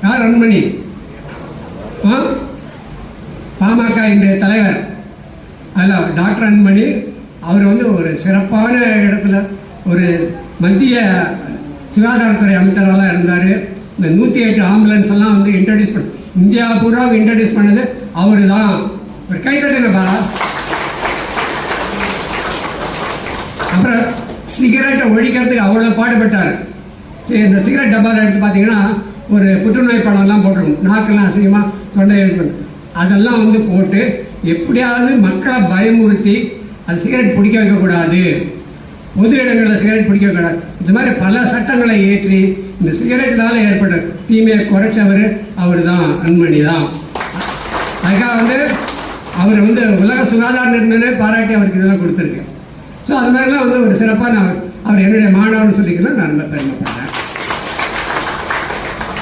யார் அன்பணி? பாமக இன்றைய தலைவர் அல்ல டாக்டர் அன்பணி. அவர் வந்து ஒரு சிறப்பான இடத்துல ஒரு மத்திய சுகாதாரத்துறை அமைச்சராக இருந்தார். இந்த 108 ஆம்புலன்ஸ் எல்லாம் வந்து இன்ட்ரடியூஸ் பண்ண இந்தியா பூரா இன்ட்ரடியூஸ் பண்ணது அவரு தான். ஒரு கை கட்டுங்கப்பா. அப்புறம் சிகரெட்டை ஒழிக்கிறதுக்கு அவ்வளோ பாடுபட்டார். சரி, இந்த சிகரெட் டப்பாவில் எடுத்து பார்த்தீங்கன்னா ஒரு புற்றுநோய் படம்லாம் போட்டுருக்கும். நாக்கெல்லாம் அசிங்கமாக தொண்டை எழுப்பணும். அதெல்லாம் வந்து போட்டு எப்படியாவது மக்களை பயமுறுத்தி அது சிகரெட் பிடிக்க வைக்கக்கூடாது, பொது இடங்களில் சிகரெட் பிடிக்க வைக்கக்கூடாது. இந்த மாதிரி பல சட்டங்களை ஏற்றி இந்த சிகரெட்னால ஏற்பட்ட தீமையை குறைச்சவர் அவர் தான், அன்பணி தான். அதுக்காக வந்து அவர் வந்து உலக சுகாதார நிறுவனமே பாராட்டி அவருக்கு இதெல்லாம் கொடுத்துருக்கு. ஸோ அது மாதிரிலாம் வந்து ஒரு சிறப்பாக நான் அவர் என்னுடைய மாணவர்னு சொல்லிக்கலாம் நான் ரொம்ப பெருமைப்படுறேன்.